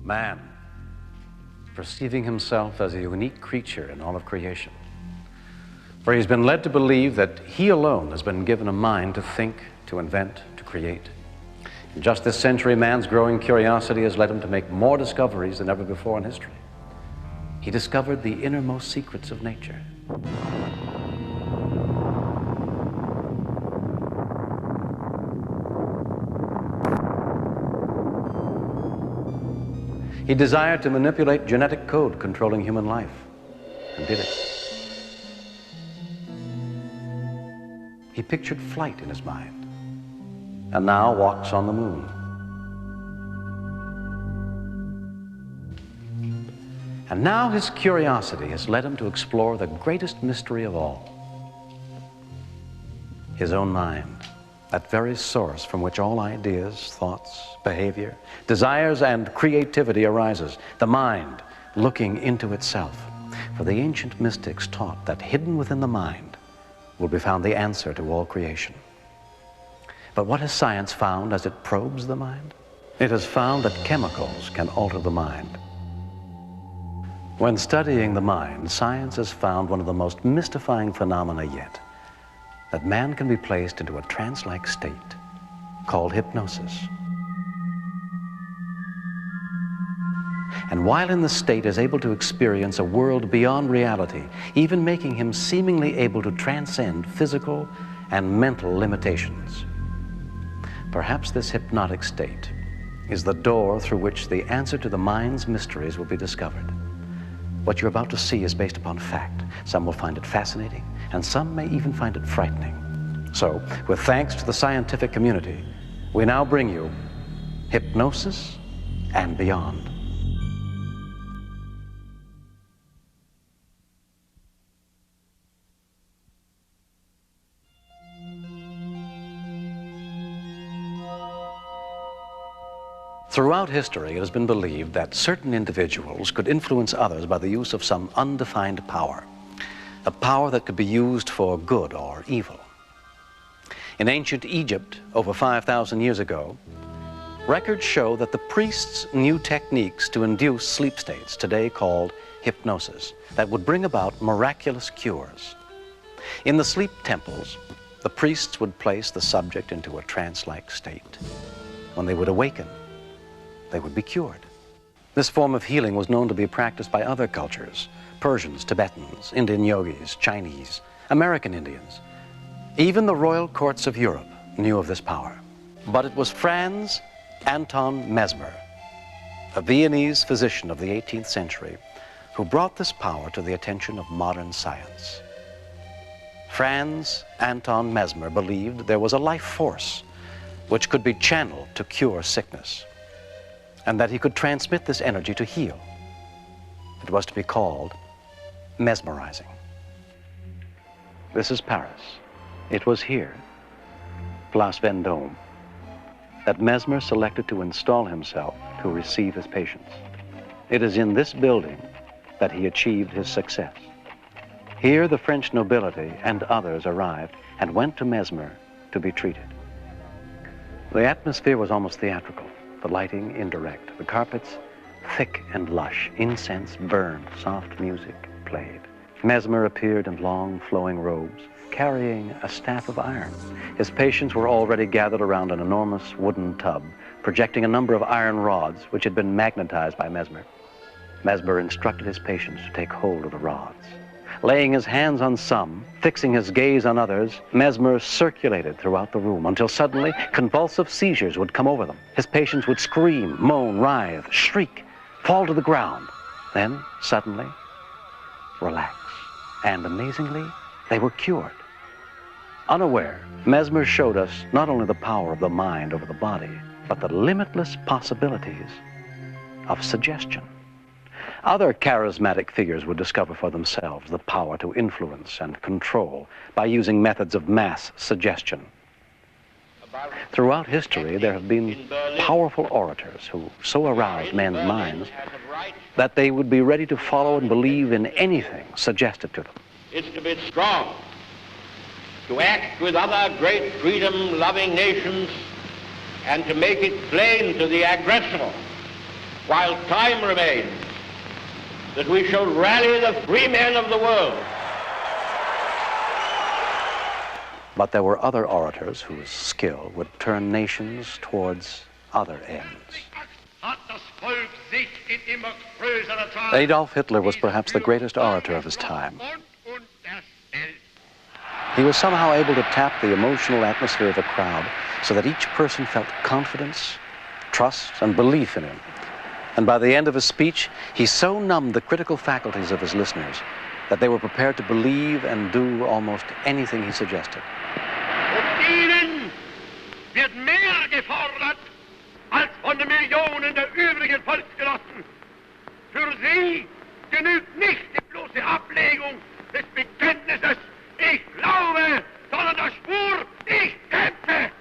Man, perceiving himself as a unique creature in all of creation. For he's been led to believe that he alone has been given a mind to think, to invent, to create. In just this century, man's growing curiosity has led him to make more discoveries than ever before in history. He discovered the innermost secrets of nature. He desired to manipulate genetic code controlling human life, and did it. He pictured flight in his mind, and now walks on the moon. And now his curiosity has led him to explore the greatest mystery of all, his own mind, that very source from which all ideas, thoughts, behavior, desires, and creativity arises, the mind looking into itself. For the ancient mystics taught that hidden within the mind will be found the answer to all creation. But what has science found as it probes the mind? It has found that chemicals can alter the mind. When studying the mind, science has found one of the most mystifying phenomena yet, that man can be placed into a trance-like state called hypnosis. And while in the state is able to experience a world beyond reality, even making him seemingly able to transcend physical and mental limitations. Perhaps this hypnotic state is the door through which the answer to the mind's mysteries will be discovered. What you're about to see is based upon fact. Some will find it fascinating, and some may even find it frightening. So, with thanks to the scientific community, we now bring you Hypnosis and Beyond. Throughout history, it has been believed that certain individuals could influence others by the use of some undefined power, a power that could be used for good or evil. In ancient Egypt, over 5,000 years ago, records show that the priests knew techniques to induce sleep states, today called hypnosis, that would bring about miraculous cures. In the sleep temples, the priests would place the subject into a trance-like state. When they would awaken, they would be cured. This form of healing was known to be practiced by other cultures: Persians, Tibetans, Indian yogis, Chinese, American Indians. Even the royal courts of Europe knew of this power. But it was Franz Anton Mesmer, a Viennese physician of the 18th century, who brought this power to the attention of modern science. Franz Anton Mesmer believed there was a life force which could be channeled to cure sickness, and that he could transmit this energy to heal. It was to be called mesmerizing. This is Paris. It was here, Place Vendôme, that Mesmer selected to install himself to receive his patients. It is in this building that he achieved his success. Here the French nobility and others arrived and went to Mesmer to be treated. The atmosphere was almost theatrical, the lighting indirect, the carpets thick and lush, incense burned, soft music played. Mesmer appeared in long flowing robes, carrying a staff of iron. His patients were already gathered around an enormous wooden tub, projecting a number of iron rods which had been magnetized by Mesmer. Mesmer instructed his patients to take hold of the rods. Laying his hands on some, fixing his gaze on others, Mesmer circulated throughout the room until suddenly convulsive seizures would come over them. His patients would scream, moan, writhe, shriek, fall to the ground, then suddenly relax. And amazingly, they were cured. Unaware, Mesmer showed us not only the power of the mind over the body, but the limitless possibilities of suggestion. Other charismatic figures would discover for themselves the power to influence and control by using methods of mass suggestion. Throughout history, there have been powerful orators who so aroused men's minds that they would be ready to follow and believe in anything suggested to them. It's to be strong, to act with other great freedom-loving nations, and to make it plain to the aggressor while time remains, that we shall rally the free men of the world. But there were other orators whose skill would turn nations towards other ends. Adolf Hitler was perhaps the greatest orator of his time. He was somehow able to tap the emotional atmosphere of a crowd so that each person felt confidence, trust, and belief in him. And by the end of his speech, he so numbed the critical faculties of his listeners that they were prepared to believe and do almost anything he suggested. Ihnen wird mehr gefordert als von den Millionen der übrigen Volksgenossen. Für sie genügt nicht die bloße Ablegung des Bekenntnisses, ich glaube, sondern der Spur, ich kämpfe.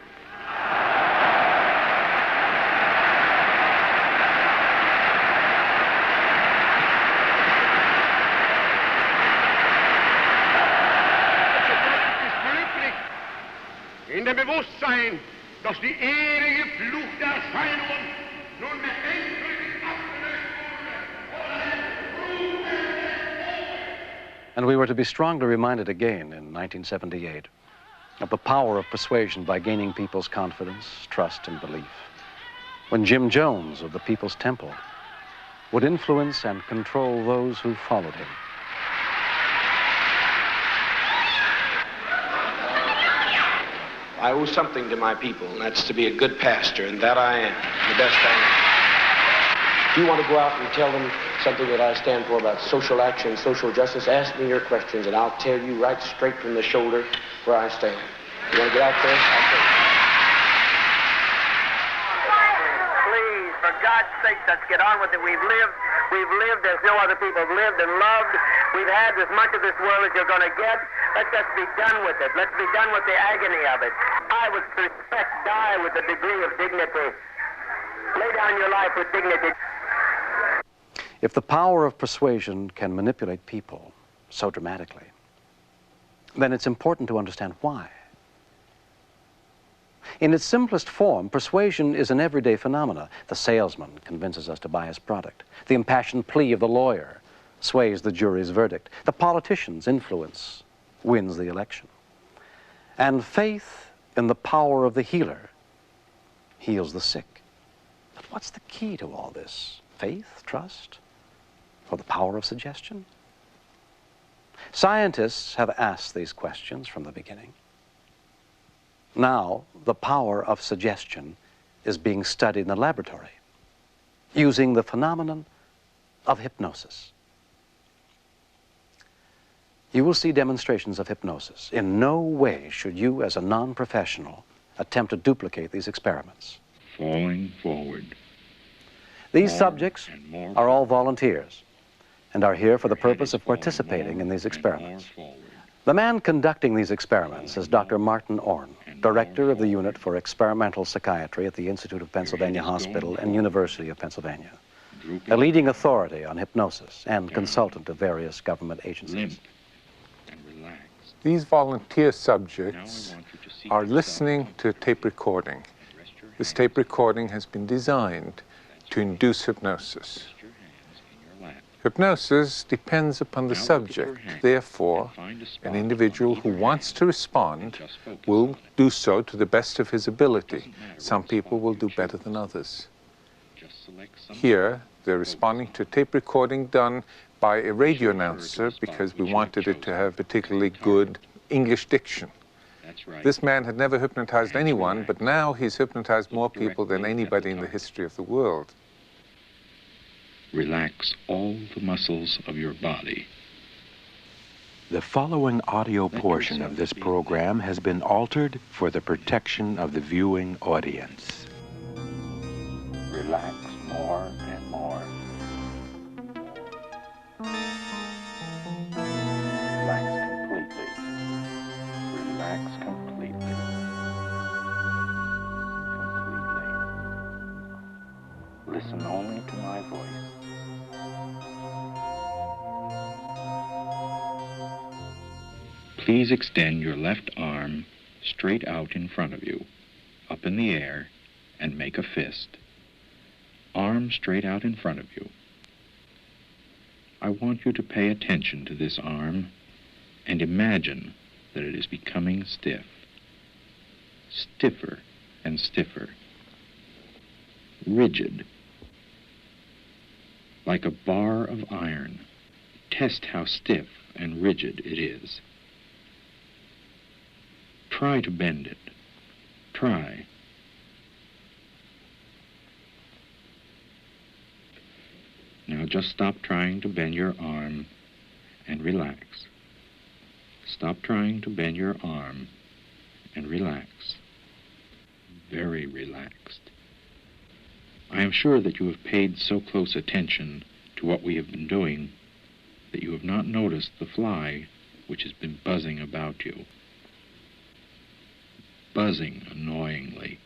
In dem Bewusstsein, dass die ewige Flucht der Erscheinungen nunmehr endgültig abgelöst wurde. And we were to be strongly reminded again in 1978 of the power of persuasion by gaining people's confidence, trust, and belief. When Jim Jones of the People's Temple would influence and control those who followed him. I owe something to my people, and that's to be a good pastor, and that I am, the best I am. If you want to go out and tell them something that I stand for about social action, social justice, ask me your questions, and I'll tell you right straight from the shoulder where I stand. You want to get out there? I'll tell you. Please, for God's sake, let's get on with it. We've lived as no other people have lived and loved. We've had as much of this world as you're going to get. Let's just be done with it. Let's be done with the agony of it. I with respect die with a degree of dignity. Lay down your life with dignity. If the power of persuasion can manipulate people so dramatically, then it's important to understand why. In its simplest form, persuasion is an everyday phenomena. The salesman convinces us to buy his product. The impassioned plea of the lawyer sways the jury's verdict. The politician's influence wins the election. And faith in the power of the healer heals the sick. But what's the key to all this? Faith, trust, or the power of suggestion? Scientists have asked these questions from the beginning. Now, the power of suggestion is being studied in the laboratory using the phenomenon of hypnosis. You will see demonstrations of hypnosis. In no way should you, as a non-professional, attempt to duplicate these experiments. Falling forward. These subjects are all volunteers and are here for the purpose of participating in these experiments. The man conducting these experiments is Dr. Martin Orne, director of the Unit for Experimental Psychiatry at the Institute of Pennsylvania Hospital and University of Pennsylvania, a leading authority on hypnosis and consultant of various government agencies. These volunteer subjects are listening to a tape recording. This tape recording has been designed to induce hypnosis. Hypnosis depends upon the subject. Therefore, an individual who wants to respond will do so to the best of his ability. Some people will do better than others. Here, they're responding to a tape recording done by a radio announcer because we wanted it to have particularly good English diction. This man had never hypnotized anyone, but now he's hypnotized more people than anybody in the history of the world. Relax all the muscles of your body. The following audio portion of this program has been altered for the protection of the viewing audience. Relax more and more. Relax completely. Relax completely. Completely. Listen only to my voice. Please extend your left arm straight out in front of you, up in the air, and make a fist. arm straight out in front of you. I want you to pay attention to this arm and imagine that it is becoming stiff. Stiffer and stiffer. Rigid. Like a bar of iron. Test how stiff and rigid it is. Try to bend it. Try. Now just stop trying to bend your arm and relax. Stop trying to bend your arm and relax. Very relaxed. I am sure that you have paid so close attention to what we have been doing that you have not noticed the fly which has been buzzing about you. Buzzing annoyingly.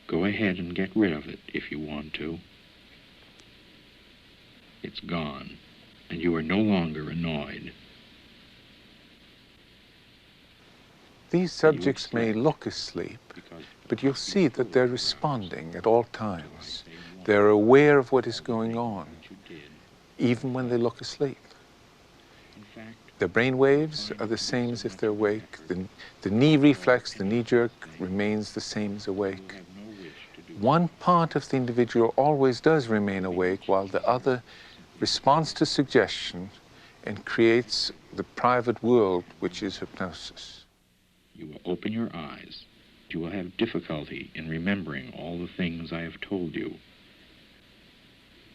Go ahead and get rid of it if you want to. It's gone, and you are no longer annoyed. These subjects may look asleep, but you'll see that they're responding at all times. They're aware of what is going on, even when they look asleep. Their brain waves are the same as if they're awake. The knee reflex, the knee jerk, remains the same as awake. One part of the individual always does remain awake, while the other responds to suggestion and creates the private world, which is hypnosis. You will open your eyes. You will have difficulty in remembering all the things I have told you.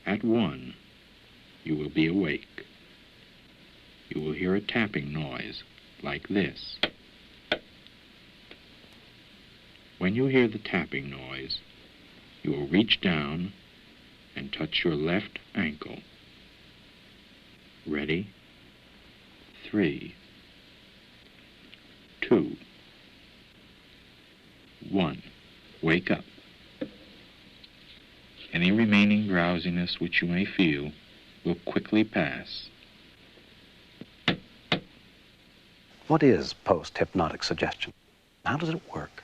At 1, you will be awake. You will hear a tapping noise like this. When you hear the tapping noise, you will reach down and touch your left ankle. Ready? 3, 2, 1. Wake up. Any remaining drowsiness which you may feel will quickly pass. What is post-hypnotic suggestion? How does it work?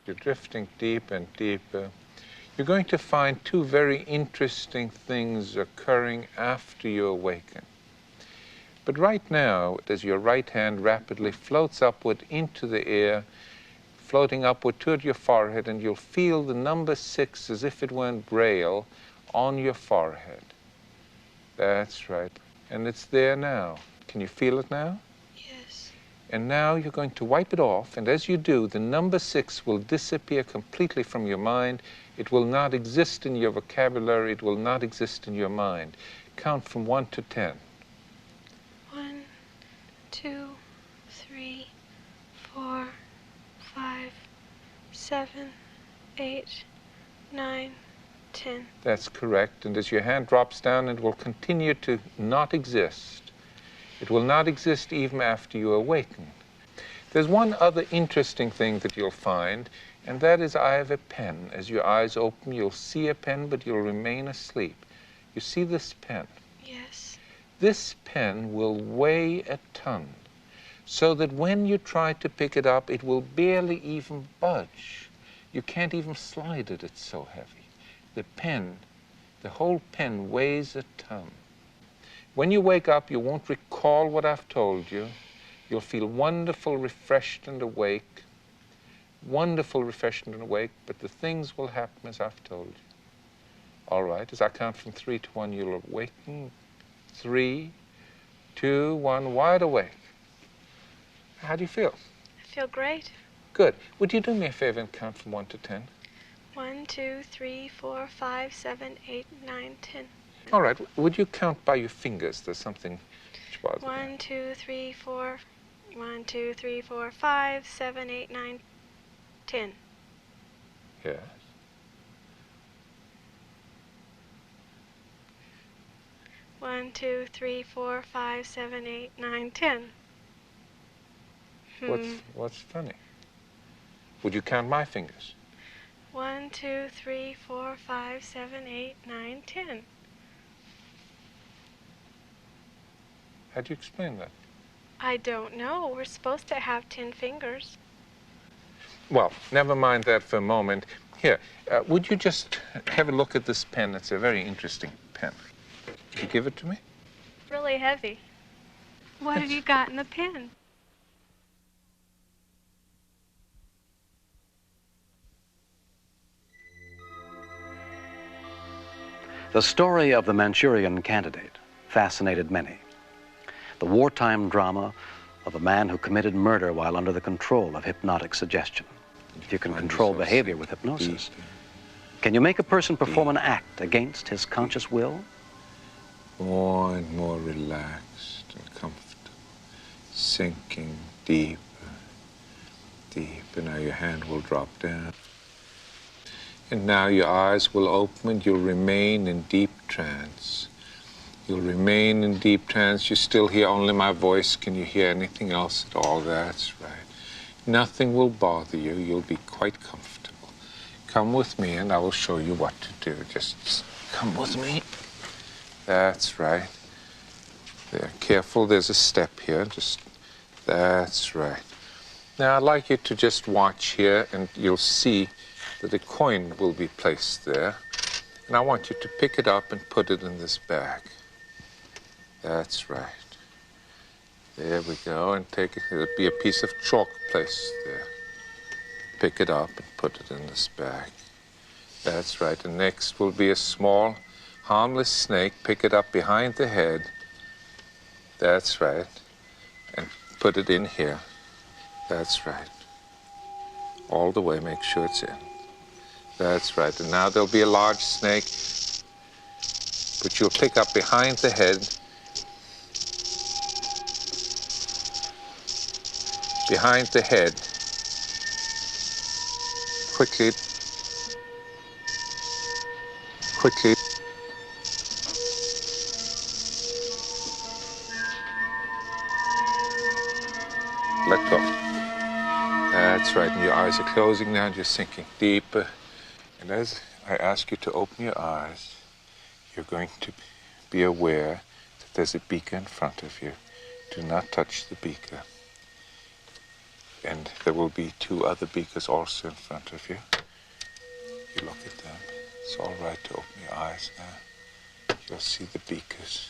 You're drifting deep and deeper. You're going to find two very interesting things occurring after you awaken. But right now, as your right hand rapidly floats upward into the air, floating upward toward your forehead, and you'll feel the number 6 as if it were in Braille on your forehead. That's right. And it's there now. Can you feel it now? Yes. And now you're going to wipe it off, and as you do, the number 6 will disappear completely from your mind. It will not exist in your vocabulary. It will not exist in your mind. Count from 1 to 10. 1, 2, 3, 4, 5, 7, 8, 9, 10. That's correct. And as your hand drops down, it will continue to not exist. It will not exist even after you awaken. There's one other interesting thing that you'll find, and that is I have a pen. As your eyes open, you'll see a pen, but you'll remain asleep. You see this pen? Yes. This pen will weigh a ton, so that when you try to pick it up, it will barely even budge. You can't even slide it, it's so heavy. The pen, the whole pen weighs a ton. When you wake up, you won't recall what I've told you. You'll feel wonderful, refreshed, and awake. Wonderful, refreshed, and awake, but the things will happen as I've told you. All right, as I count from 3 to 1, you'll awaken. 3, 2, 1, wide awake. How do you feel? I feel great. Good. Would you do me a favor and count from 1 to 10? 1, 2, 3, 4, 5, 7, 8, 9, 10. All right. Would you count by your fingers? There's something which bothers me. 1, 2, 3, 4. 1, 2, 3, 4, 5, 7, 8, 9, 10. Yes. One, 2, 3, 4, 5, 7, 8, 9, 10. What's funny? Would you count my fingers? 1, 2, 3, 4, 5, 7, 8, 9, 10. How do you explain that? I don't know. We're supposed to have 10 fingers. Well, never mind that for a moment. Here, would you just have a look at this pen? It's a very interesting pen. Could you give it to me? Really heavy. What have you got in the pen? The story of the Manchurian Candidate fascinated many. The wartime drama of a man who committed murder while under the control of hypnotic suggestion. If you can control behavior with hypnosis, can you make a person perform an act against his conscious will? More and more relaxed and comfortable, sinking deeper, deeper. Now your hand will drop down. And now your eyes will open and you'll remain in deep trance. You'll remain in deep trance. You still hear only my voice. Can you hear anything else at all? That's right. Nothing will bother you. You'll be quite comfortable. Come with me and I will show you what to do. Just come with me. That's right. There, careful, there's a step here. That's right. Now I'd like you to just watch here and you'll see that a coin will be placed there. And I want you to pick it up and put it in this bag. That's right. There we go, and take it. There'll be a piece of chalk placed there. Pick it up and put it in this bag. That's right. And next will be a small, harmless snake. Pick it up behind the head. That's right. And put it in here. That's right. All the way, make sure it's in. That's right. And now there'll be a large snake, which you'll pick up behind the head. Behind the head. Quickly. Quickly. Let go. That's right. And your eyes are closing now, and you're sinking deeper. And as I ask you to open your eyes, you're going to be aware that there's a beaker in front of you. Do not touch the beaker. And there will be 2 other beakers also in front of you. You look at them. It's all right to open your eyes now. You'll see the beakers.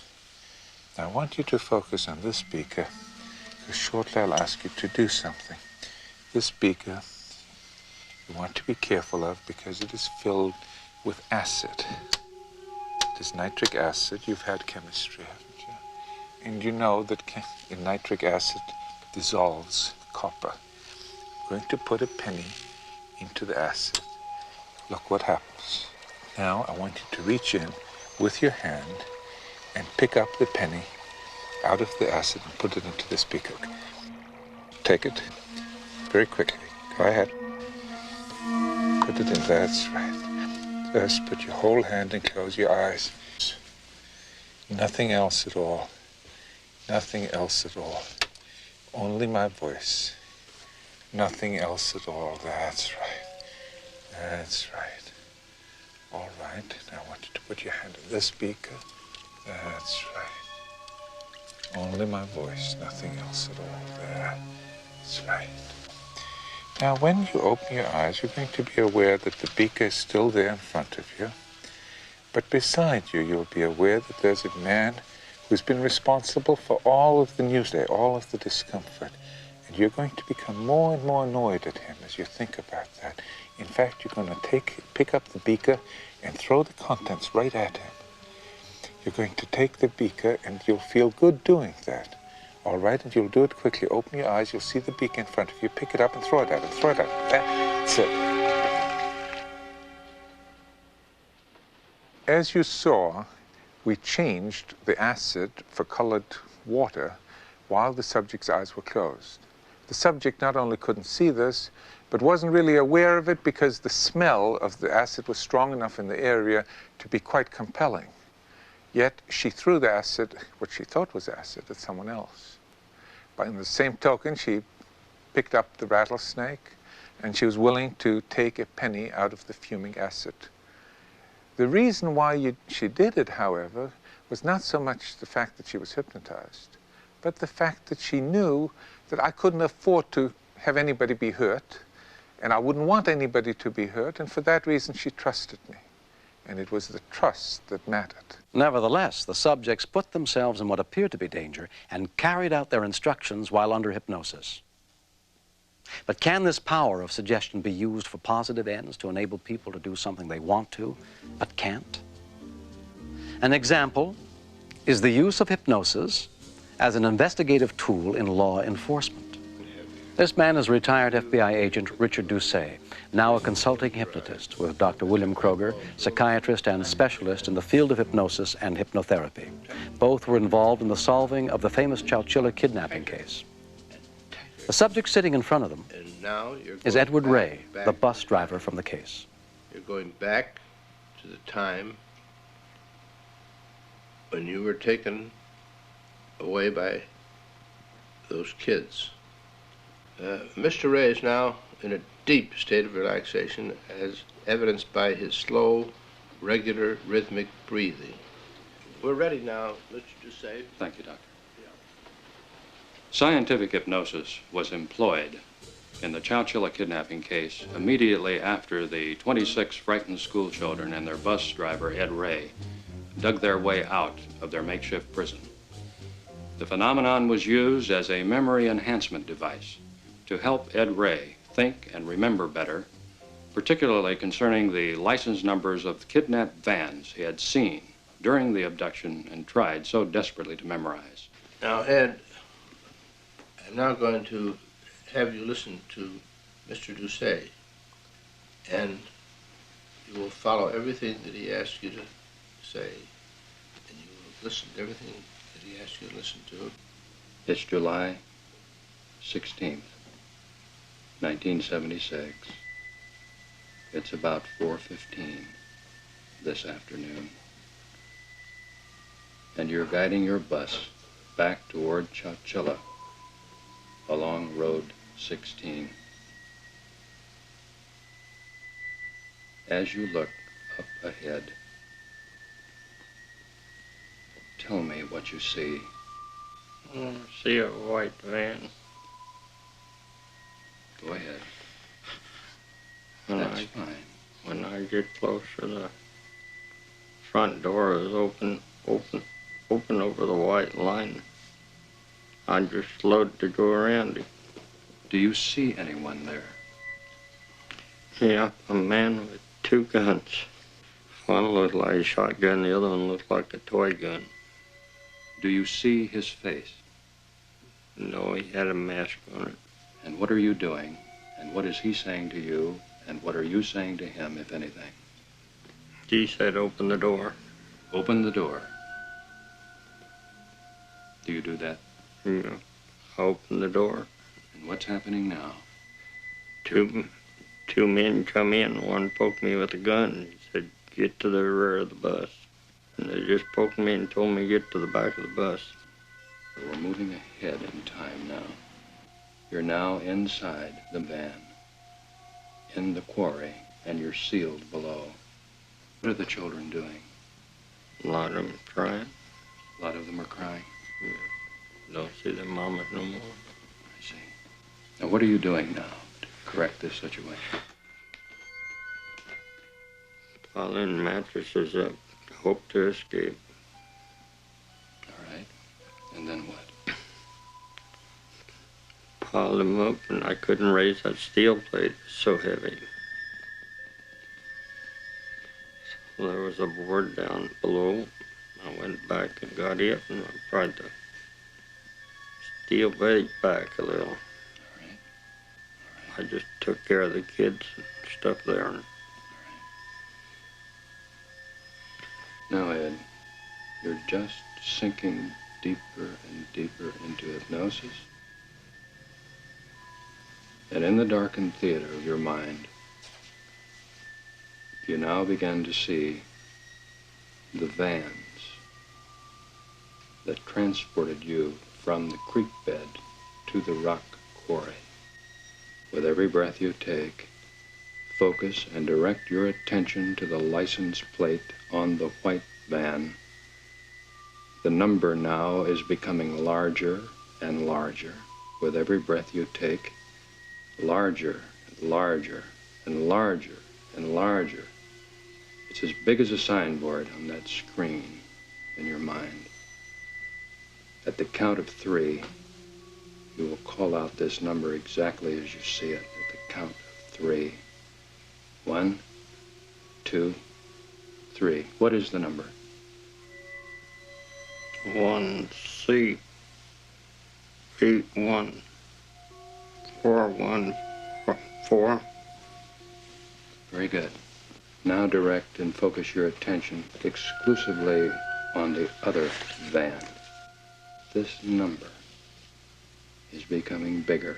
Now I want you to focus on this beaker, because shortly I'll ask you to do something. This beaker you want to be careful of because it is filled with acid. It is nitric acid. You've had chemistry, haven't you? And you know that in nitric acid dissolves copper. I'm going to put a penny into the acid. Look what happens. Now I want you to reach in with your hand and pick up the penny out of the acid and put it into this beaker. Take it very quickly. Go ahead. Put it in. That's right. Just put your whole hand and close your eyes. Nothing else at all. Nothing else at all. Only my voice. Nothing else at all. That's right. That's right. All right. Now I want you to put your hand in this beaker. That's right. Only my voice. Nothing else at all. There. That's right. Now, when you open your eyes, you're going to be aware that the beaker is still there in front of you. But beside you, you'll be aware that there's a man who's been responsible for all of the news day, all of the discomfort. And you're going to become more and more annoyed at him as you think about that. In fact, you're going to pick up the beaker and throw the contents right at him. You're going to take the beaker and you'll feel good doing that. All right, and you'll do it quickly. Open your eyes, you'll see the beaker in front of you. Pick it up and throw it at him. Throw it at him. That's it. As you saw, we changed the acid for colored water while the subject's eyes were closed. The subject not only couldn't see this, but wasn't really aware of it because the smell of the acid was strong enough in the area to be quite compelling. Yet she threw the acid, what she thought was acid, at someone else. But in the same token, she picked up the rattlesnake, and she was willing to take a penny out of the fuming acid. The reason why she did it, however, was not so much the fact that she was hypnotized, but the fact that she knew that I couldn't afford to have anybody be hurt, And I wouldn't want anybody to be hurt, and for that reason she trusted me. And it was the trust that mattered. Nevertheless, the subjects put themselves in what appeared to be danger and carried out their instructions while under hypnosis. But can this power of suggestion be used for positive ends to enable people to do something they want to, but can't? An example is the use of hypnosis as an investigative tool in law enforcement. This man is retired FBI agent Richard Doucet, now a consulting hypnotist with Dr. William Kroger, psychiatrist and specialist in the field of hypnosis and hypnotherapy. Both were involved in the solving of the famous Chowchilla kidnapping case. The subject sitting in front of them is Edward Ray, the bus driver from the case. You're going back to the time when you were taken away by those kids. Mr. Ray is now in a deep state of relaxation, as evidenced by his slow, regular, rhythmic breathing. We're ready now, Mr. Doucet. Thank you, Doctor. Scientific hypnosis was employed in the Chowchilla kidnapping case immediately after the 26 frightened school children and their bus driver, Ed Ray, dug their way out of their makeshift prison. The phenomenon was used as a memory enhancement device to help Ed Ray think and remember better, particularly concerning the license numbers of kidnapped vans he had seen during the abduction and tried so desperately to memorize. Now, Ed, I'm now going to have you listen to Mr. Doucet, and you will follow everything that he asks you to say, and you will listen to everything that he asks you to listen to. It's July 16th. 1976. It's about 4:15 this afternoon. And you're guiding your bus back toward Chowchilla along Road 16. As you look up ahead, tell me what you see. I see a white van. Go ahead. That's fine. When I get closer, the front door is open over the white line. I just slowed to go around it. Do you see anyone there? Yeah, a man with two guns. One looked like a shotgun, the other one looked like a toy gun. Do you see his face? No, he had a mask on it. And what are you doing? And what is he saying to you? And what are you saying to him, if anything? He said, open the door. Open the door. Do you do that? Yeah. I opened the door. And what's happening now? Two men come in. One poked me with a gun. He said, get to the rear of the bus. And they just poked me and told me to get to the back of the bus. We're moving ahead in time now. You're now inside the van, in the quarry, and you're sealed below. What are the children doing? A lot of them crying. A lot of them are crying? Yeah. Don't see their mamas no more. I see. Now, what are you doing now to correct this situation? Piling mattresses up, hope to escape. All right. And then what? Piled them up, and I couldn't raise that steel plate. It was so heavy. So there was a board down below. I went back and got it, and I tried to steel plate back a little. All right. I just took care of the kids and stuff there. All right. Now, Ed, you're just sinking deeper and deeper into hypnosis. And in the darkened theater of your mind, you now begin to see the vans that transported you from the creek bed to the rock quarry. With every breath you take, focus and direct your attention to the license plate on the white van. The number now is becoming larger and larger with every breath you take. Larger larger and larger and larger. It's as big as a signboard on that screen in your mind. At the count of 3, you will call out this number exactly as you see it. At the count of 3. 1, 2, 3. What is the number? 1C 81414. Very good. Now direct and focus your attention exclusively on the other van. This number is becoming bigger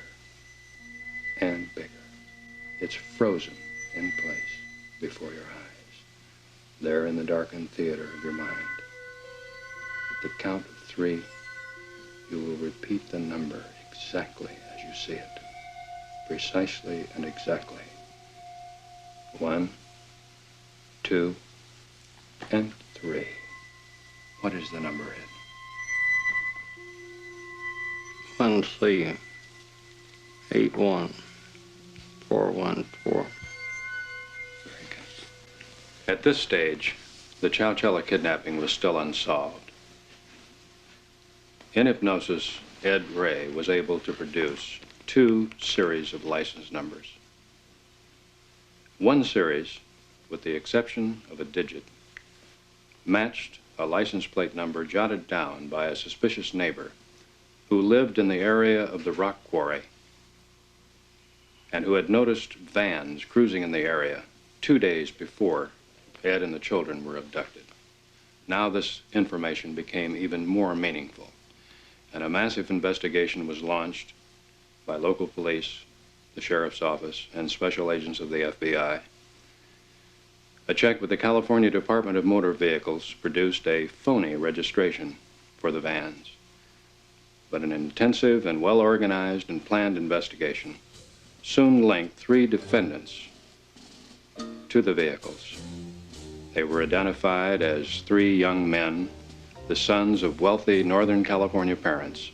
and bigger. It's frozen in place before your eyes, there in the darkened theater of your mind. At the count of 3, you will repeat the number exactly as you see it, precisely and exactly. 1, 2, and 3. What is the number, Ed? 1C 81414. Very good. At this stage, the Chowchilla kidnapping was still unsolved. In hypnosis, Ed Ray was able to produce 2 series of license numbers. One series, with the exception of a digit, matched a license plate number jotted down by a suspicious neighbor who lived in the area of the rock quarry and who had noticed vans cruising in the area 2 days before Ed and the children were abducted. Now this information became even more meaningful, and a massive investigation was launched by local police, the sheriff's office, and special agents of the FBI. A check with the California Department of Motor Vehicles produced a phony registration for the vans. But an intensive and well-organized and planned investigation soon linked 3 defendants to the vehicles. They were identified as 3 young men, the sons of wealthy Northern California parents.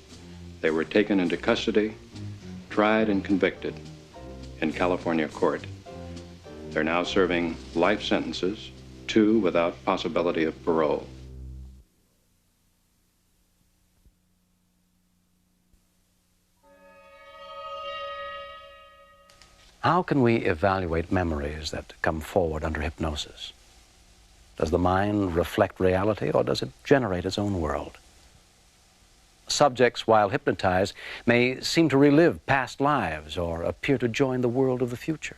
They were taken into custody, tried and convicted in California court. They're now serving life sentences, 2 without possibility of parole. How can we evaluate memories that come forward under hypnosis? Does the mind reflect reality, or does it generate its own world? Subjects, while hypnotized, may seem to relive past lives or appear to join the world of the future.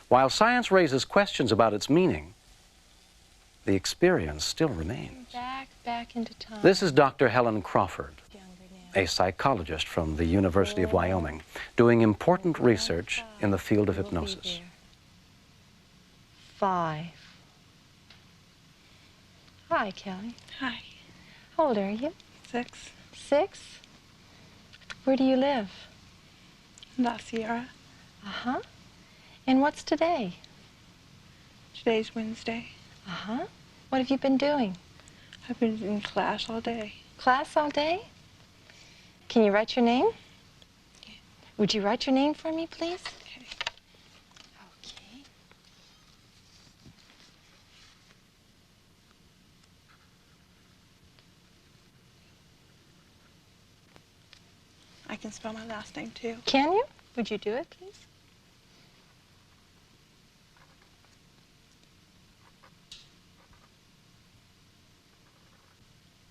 While science raises questions about its meaning, the experience still remains. Back into time. This is Dr. Helen Crawford, a psychologist from the University of Wyoming, doing important research in the field of hypnosis. 5. Hi, Kelly. Hi. How old are you? 6. 6? Where do you live? La Sierra. Uh-huh. And what's today? Today's Wednesday. Uh-huh. What have you been doing? I've been in class all day. Class all day? Can you write your name? Yeah. Would you write your name for me, please? Okay. Okay. I can spell my last name, too. Can you? Would you do it, please?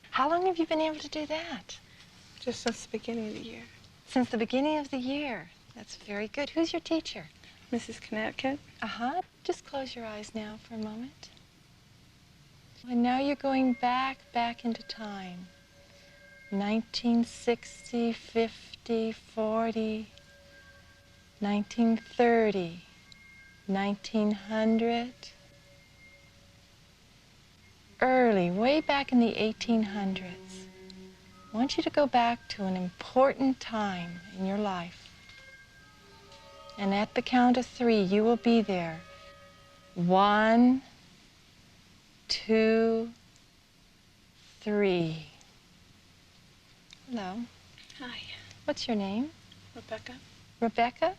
How long have you been able to do that? Just since the beginning of the year. Since the beginning of the year. That's very good. Who's your teacher? Mrs. Connecticut. Uh-huh. Just close your eyes now for a moment. And now you're going back into time. 1960, 50, 40, 1930, 1900. Early, way back in the 1800s. I want you to go back to an important time in your life. And at the count of 3, you will be there. 1, 2, 3. Hello. Hi. What's your name? Rebecca. Rebecca?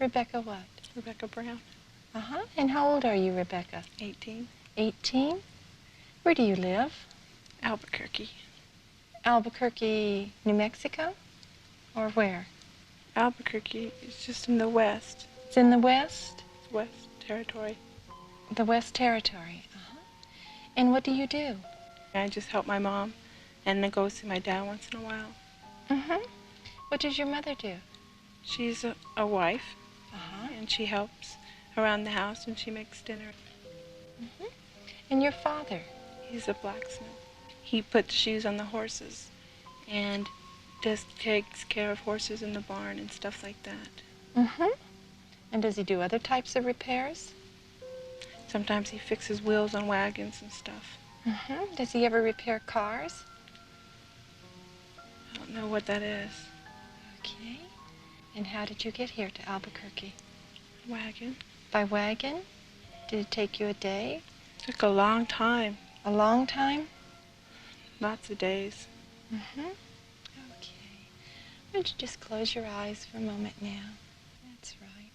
Rebecca what? Rebecca Brown. Uh-huh. And how old are you, Rebecca? 18. 18? Where do you live? Albuquerque. Albuquerque, New Mexico? Or where? Albuquerque is just in the west. It's in the west? West Territory. The West Territory. Uh-huh. And what do you do? I just help my mom and then go see my dad once in a while. Mm-hmm. What does your mother do? She's a wife, uh-huh. and she helps around the house and she makes dinner. Mm-hmm. And your father? He's a blacksmith. He puts shoes on the horses and just takes care of horses in the barn and stuff like that. Mm-hmm. And does he do other types of repairs? Sometimes he fixes wheels on wagons and stuff. Mm-hmm. Does he ever repair cars? I don't know what that is. Okay. And how did you get here to Albuquerque? Wagon. By wagon? Did it take you a day? It took a long time. A long time? Lots of days. Mm-hmm. Okay. Why don't you just close your eyes for a moment now? That's right.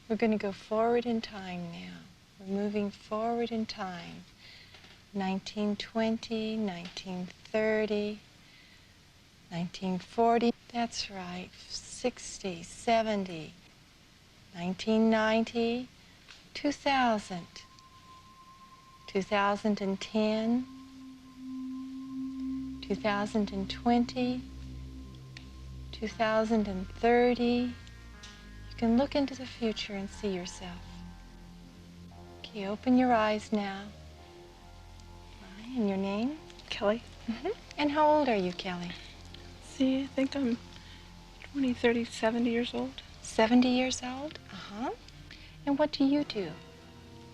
We're going to go forward in time now. We're moving forward in time. 1920, 1930, 1940. That's right. 60, 70, 1990, 2000, 2010, 2020, 2030. You can look into the future and see yourself. Okay, open your eyes now. Right, and your name? Kelly. Mm-hmm. And how old are you, Kelly? See, I think I'm 20, 30, 70 years old. 70 years old? Uh-huh. And what do you do?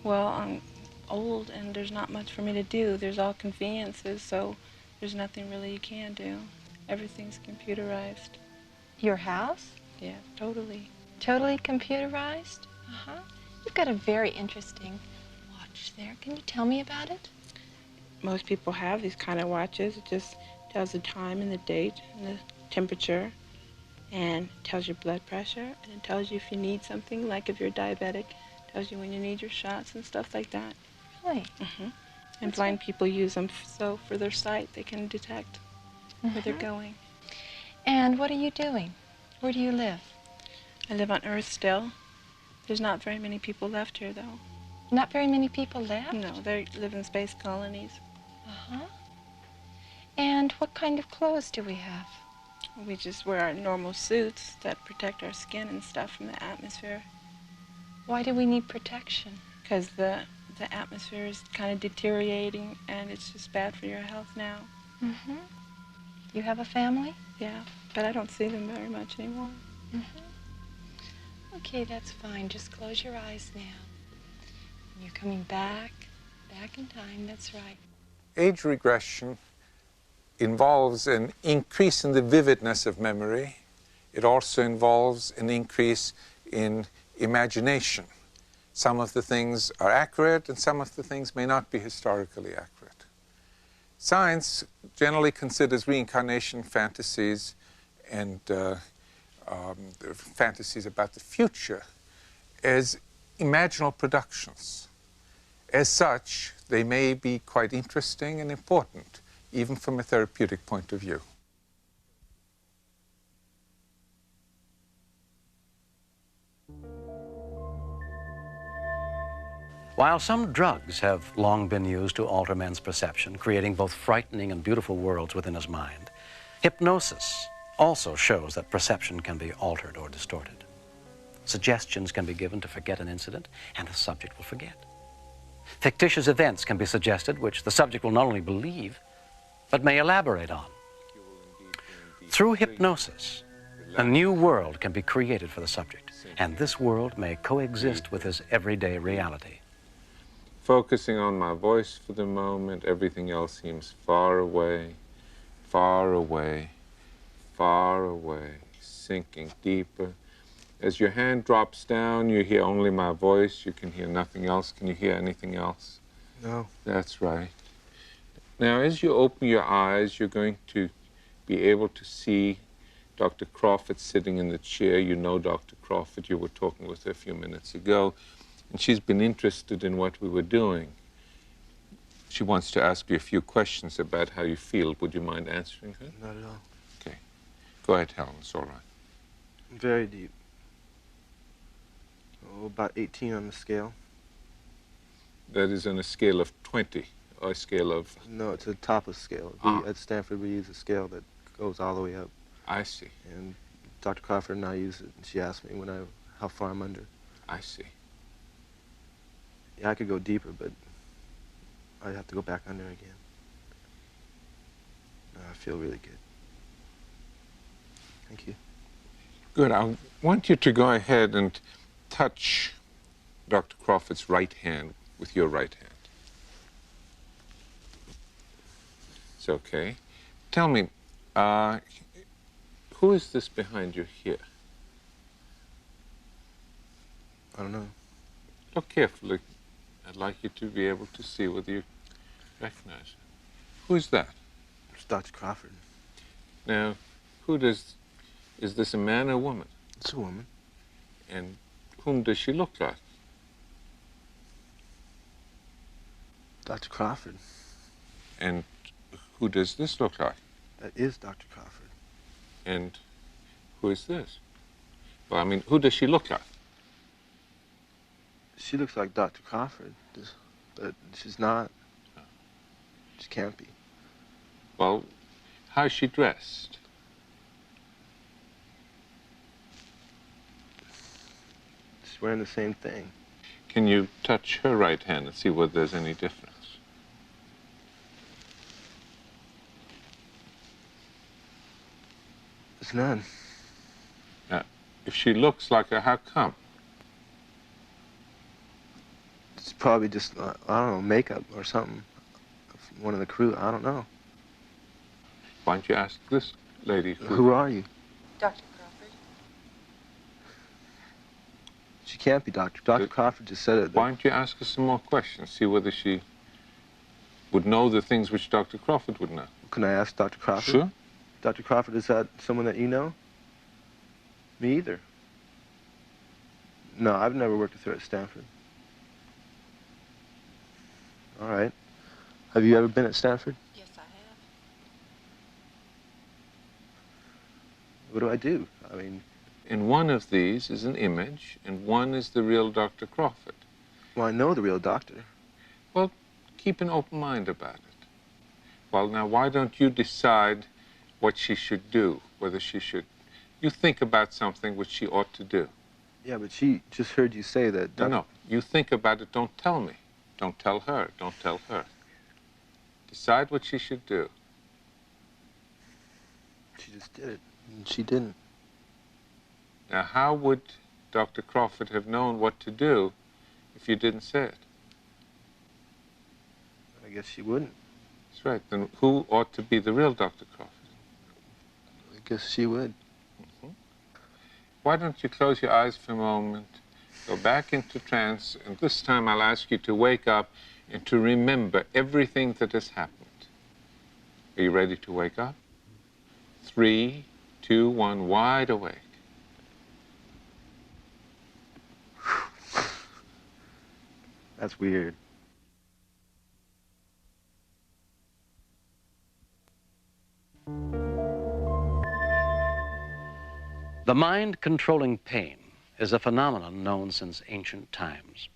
Well, I'm old and there's not much for me to do. There's all conveniences, so there's nothing really you can do. Everything's computerized. Your house? Yeah, totally. Totally computerized? Uh-huh. You've got a very interesting watch there. Can you tell me about it? Most people have these kind of watches. It just tells the time and the date and the temperature and tells your blood pressure, and it tells you if you need something, like if you're diabetic, tells you when you need your shots and stuff like that. Really? Mm-hmm. And blind people use them so for their sight they can detect where they're going. And what are you doing? Where do you live? I live on Earth still. There's not very many people left here, though. Not very many people left? No, they live in space colonies. Uh-huh. And what kind of clothes do we have? We just wear our normal suits that protect our skin and stuff from the atmosphere. Why do we need protection? Because the atmosphere is kind of deteriorating, and it's just bad for your health now. Mm-hmm. You have a family? Yeah, but I don't see them very much anymore. Mm-hmm. Okay, that's fine. Just close your eyes now. You're coming back in time, that's right. Age regression involves an increase in the vividness of memory. It also involves an increase in imagination. Some of the things are accurate and some of the things may not be historically accurate. Science generally considers reincarnation fantasies and fantasies about the future as imaginal productions. As such, they may be quite interesting and important, even from a therapeutic point of view. While some drugs have long been used to alter men's perception, creating both frightening and beautiful worlds within his mind, hypnosis also shows that perception can be altered or distorted. Suggestions can be given to forget an incident, and the subject will forget. Fictitious events can be suggested, which the subject will not only believe, but may elaborate on. Through hypnosis, a new world can be created for the subject, and this world may coexist with his everyday reality. Focusing on my voice for the moment, everything else seems far away, far away, far away, sinking deeper. As your hand drops down, you hear only my voice. You can hear nothing else. Can you hear anything else? No. That's right. Now, as you open your eyes, you're going to be able to see Dr. Crawford sitting in the chair. You know Dr. Crawford. You were talking with her a few minutes ago. And she's been interested in what we were doing. She wants to ask you a few questions about how you feel. Would you mind answering her? Not at all. Okay. Go ahead, Helen. It's all right. Very deep. Oh, about 18 on the scale. That is on a scale of 20, or a scale of... No, it's a top of scale. At Stanford, we use a scale that goes all the way up. I see. And Dr. Crawford and I use it, and she asked me how far I'm under. I see. Yeah, I could go deeper, but I'd have to go back under again. I feel really good. Thank you. Good. I want you to go ahead and touch Dr. Crawford's right hand with your right hand. It's okay. Tell me, who is this behind you here? I don't know. Look carefully. I'd like you to be able to see whether you recognize it. Who is that? It's Dr. Crawford. Now, is this a man or a woman? It's a woman. And whom does she look like? Dr. Crawford. And who does this look like? That is Dr. Crawford. And who is this? Well, I mean, who does she look like? She looks like Dr. Crawford, but she's not. She can't be. Well, how's she dressed? She's wearing the same thing. Can you touch her right hand and see whether there's any difference? There's none. Now, if she looks like her, how come? It's probably just, I don't know, makeup or something. One of the crew, I don't know. Why don't you ask this lady? Who are you? Dr. Crawford. She can't be Dr. Dr. Crawford just said it. Why don't you ask her some more questions, see whether she would know the things which Dr. Crawford would know? Can I ask Dr. Crawford? Sure. Dr. Crawford, is that someone that you know? Me either. No, I've never worked with her at Stanford. All right. Have you ever been at Stanford? Yes, I have. What do I do? I mean... In one of these is an image, and one is the real Dr. Crawford. Well, I know the real doctor. Well, keep an open mind about it. Well, now, why don't you decide what she should do, whether she should... You think about something which she ought to do. Yeah, but she just heard you say that... No, you think about it, don't tell me. Don't tell her, don't tell her. Decide what she should do. She just did it, and she didn't. Now, how would Dr. Crawford have known what to do if you didn't say it? I guess she wouldn't. That's right. Then who ought to be the real Dr. Crawford? I guess she would. Why don't you close your eyes for a moment, go back into trance, and this time I'll ask you to wake up and to remember everything that has happened. Are you ready to wake up? 3, 2, 1, wide awake. That's weird. The mind controlling pain is a phenomenon known since ancient times.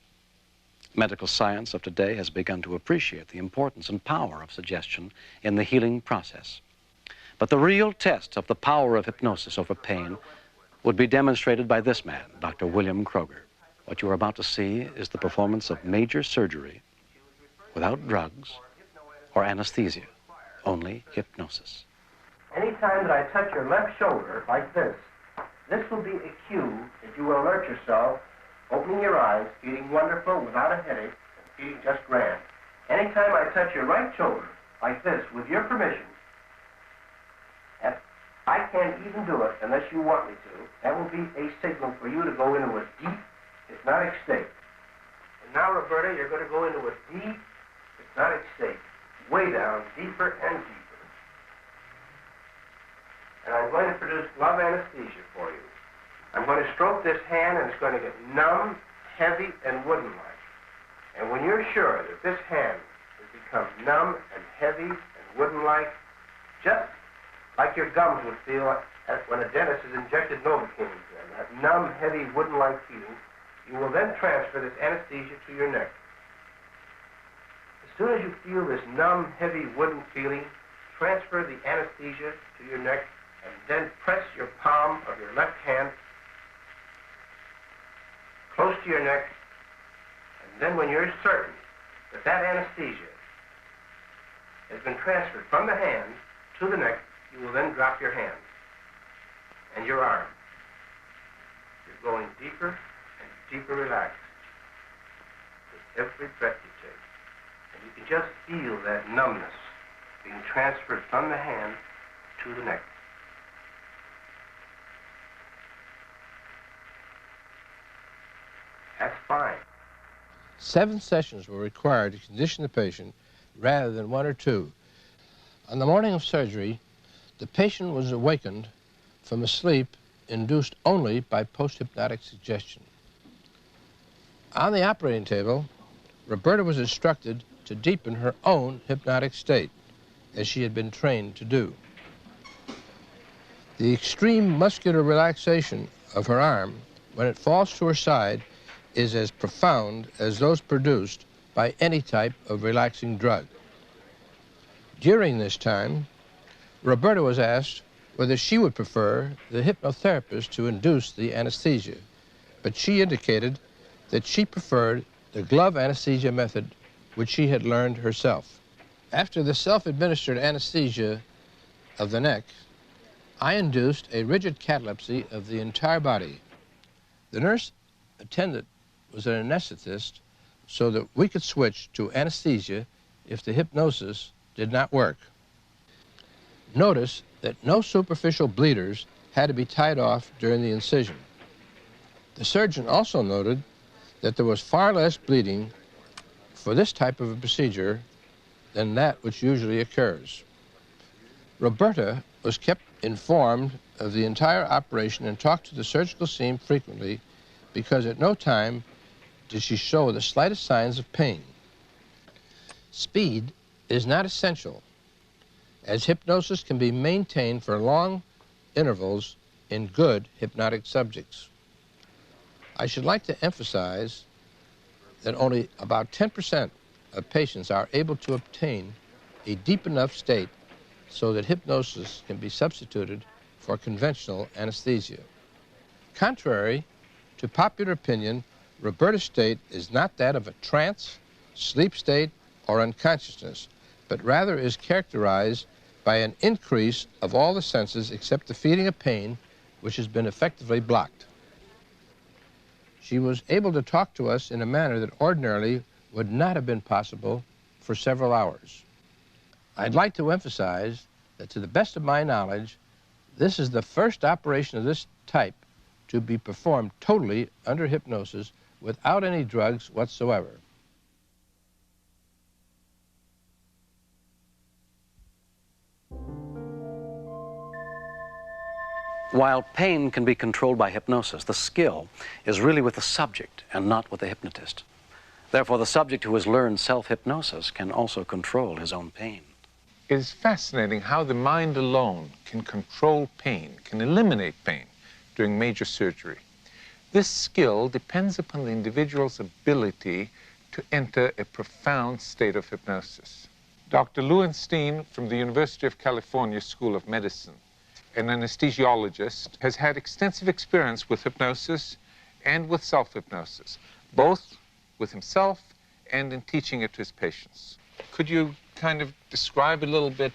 Medical science of today has begun to appreciate the importance and power of suggestion in the healing process. But the real test of the power of hypnosis over pain would be demonstrated by this man, Dr. William Kroger. What you are about to see is the performance of major surgery without drugs or anesthesia, only hypnosis. Anytime that I touch your left shoulder like this will be a cue that you will alert yourself, opening your eyes, feeling wonderful without a headache, feeling just grand. Anytime I touch your right shoulder like this, with your permission, I can't even do it unless you want me to. That will be a signal for you to go into a deep hypnotic state. And now, Roberta, you're going to go into a deep hypnotic state, way down, deeper and deeper. and I'm going to produce glove anesthesia for you. I'm going to stroke this hand, and it's going to get numb, heavy, and wooden-like. And when you're sure that this hand has become numb and heavy and wooden-like, just like your gums would feel when a dentist has injected Novocaine into them, that numb, heavy, wooden-like feeling, you will then transfer this anesthesia to your neck. As soon as you feel this numb, heavy, wooden feeling, transfer the anesthesia to your neck and then press your palm of your left hand close to your neck, and then when you're certain that that anesthesia has been transferred from the hand to the neck, you will then drop your hand and your arm. You're going deeper and deeper relaxed with every breath you take. And you can just feel that numbness being transferred from the hand to the neck. That's fine. 7 sessions were required to condition the patient rather than 1 or 2. On the morning of surgery, the patient was awakened from a sleep induced only by post-hypnotic suggestion. On the operating table, Roberta was instructed to deepen her own hypnotic state, as she had been trained to do. The extreme muscular relaxation of her arm when it falls to her side is as profound as those produced by any type of relaxing drug. During this time, Roberta was asked whether she would prefer the hypnotherapist to induce the anesthesia, but she indicated that she preferred the glove anesthesia method, which she had learned herself. After the self-administered anesthesia of the neck, I induced a rigid catalepsy of the entire body. The nurse attendant was an anesthetist so that we could switch to anesthesia if the hypnosis did not work. Notice that no superficial bleeders had to be tied off during the incision. The surgeon also noted that there was far less bleeding for this type of a procedure than that which usually occurs. Roberta was kept informed of the entire operation and talked to the surgical team frequently because at no time did she show the slightest signs of pain. Speed is not essential, as hypnosis can be maintained for long intervals in good hypnotic subjects. I should like to emphasize that only about 10% of patients are able to obtain a deep enough state so that hypnosis can be substituted for conventional anesthesia. Contrary to popular opinion, Roberta's state is not that of a trance, sleep state, or unconsciousness, but rather is characterized by an increase of all the senses except the feeling of pain, which has been effectively blocked. She was able to talk to us in a manner that ordinarily would not have been possible for several hours. I'd like to emphasize that to the best of my knowledge, this is the first operation of this type to be performed totally under hypnosis without any drugs whatsoever. While pain can be controlled by hypnosis, the skill is really with the subject and not with the hypnotist. Therefore, the subject who has learned self-hypnosis can also control his own pain. It is fascinating how the mind alone can control pain, can eliminate pain during major surgery. This skill depends upon the individual's ability to enter a profound state of hypnosis. Dr. Lewenstein from the University of California School of Medicine, an anesthesiologist, has had extensive experience with hypnosis and with self-hypnosis, both with himself and in teaching it to his patients. Could you kind of describe a little bit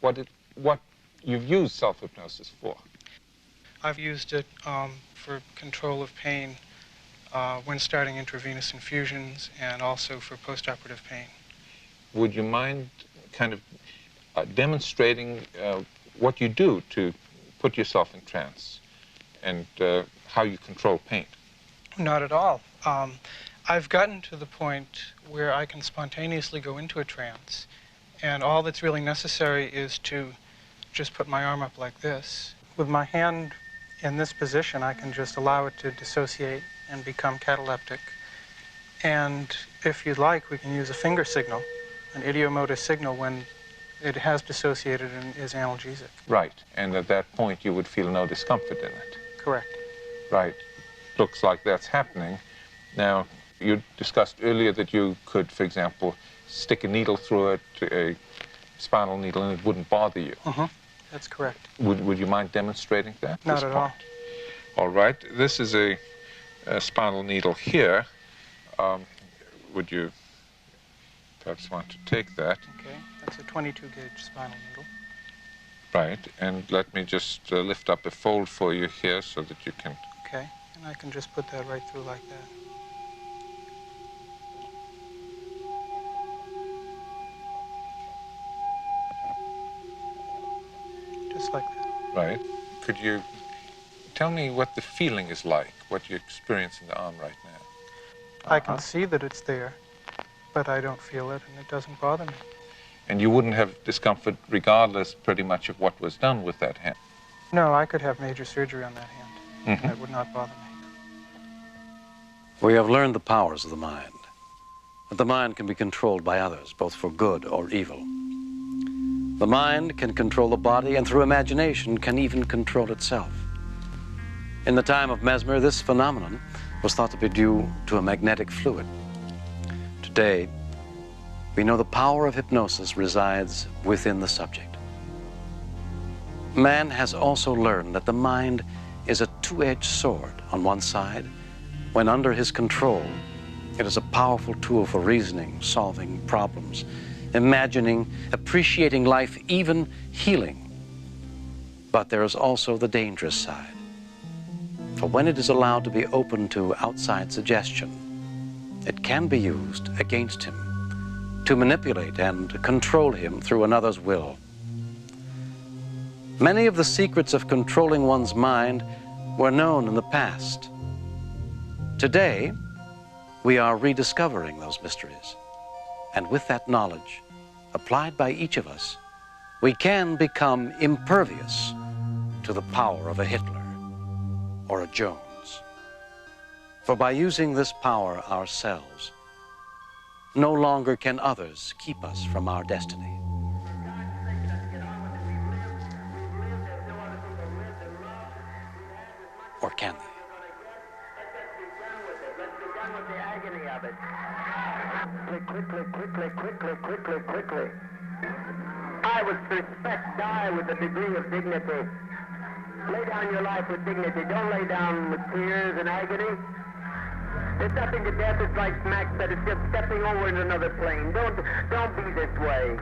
what you've used self-hypnosis for? I've used it for control of pain when starting intravenous infusions and also for postoperative pain. Would you mind kind of demonstrating what you do to put yourself in trance and how you control pain? Not at all. I've gotten to the point where I can spontaneously go into a trance, and all that's really necessary is to just put my arm up like this With my hand in this position, I can just allow it to dissociate and become cataleptic. And if you'd like, we can use a finger signal, an idiomotor signal, when it has dissociated and is analgesic. Right, and at that point you would feel no discomfort in it. Correct. Right, looks like that's happening. Now, you discussed earlier that you could, for example, stick a needle through it, a spinal needle, and it wouldn't bother you. That's correct. Would you mind demonstrating that? Not at all. All right, this is a spinal needle here. Would you perhaps want to take that? Okay, that's a 22-gauge spinal needle. Right, and let me just lift up a fold for you here so that you can... Okay, and I can just put that right through like that. Just like that. Right. Could you tell me what the feeling is like, what you experience in the arm right now? I can see that it's there, but I don't feel it, and it doesn't bother me. And you wouldn't have discomfort regardless pretty much of what was done with that hand? No, I could have major surgery on that hand. And it would not bother me. We have learned the powers of the mind, that the mind can be controlled by others, both for good or evil. The mind can control the body, and through imagination can even control itself. In the time of Mesmer, this phenomenon was thought to be due to a magnetic fluid. Today, we know the power of hypnosis resides within the subject. Man has also learned that the mind is a two-edged sword. On one side, when under his control, it is a powerful tool for reasoning, solving problems, imagining, appreciating life, even healing. But there is also the dangerous side. For when it is allowed to be open to outside suggestion, it can be used against him, to manipulate and control him through another's will. Many of the secrets of controlling one's mind were known in the past. Today, we are rediscovering those mysteries. And with that knowledge, applied by each of us, we can become impervious to the power of a Hitler or a Jones. For by using this power ourselves, no longer can others keep us from our destiny. Or can they? Quickly. I would respect, die with a degree of dignity. Lay down your life with dignity. Don't lay down with tears and agony. There's nothing to death. It's like Max said. It's just stepping over into another plane. Don't be this way.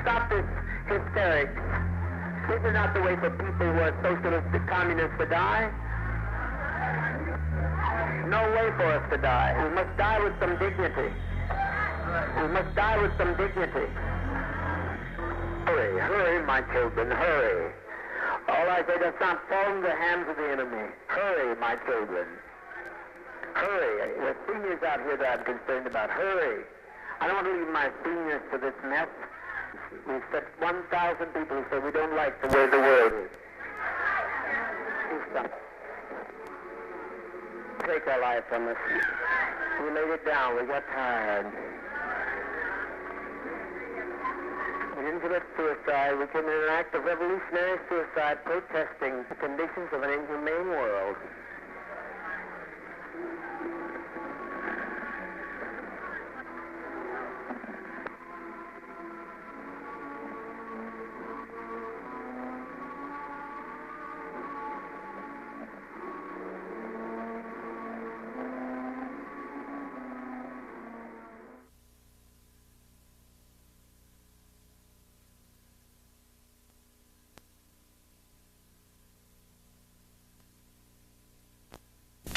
Stop this hysterics. This is not the way for people who are socialists and communists to die. No way for us to die. We must die with some dignity. We must die with some dignity. Hurry, my children, hurry. All I say, does not fall into the hands of the enemy. Hurry, my children. Hurry. There's seniors out here that I'm concerned about. Hurry. I don't want to leave my seniors to this mess. We've set 1,000 people who say we don't like the way the world is. Take our life from us. We laid it down. We got tired. We didn't commit suicide. We committed an act of revolutionary suicide protesting the conditions of an inhumane world.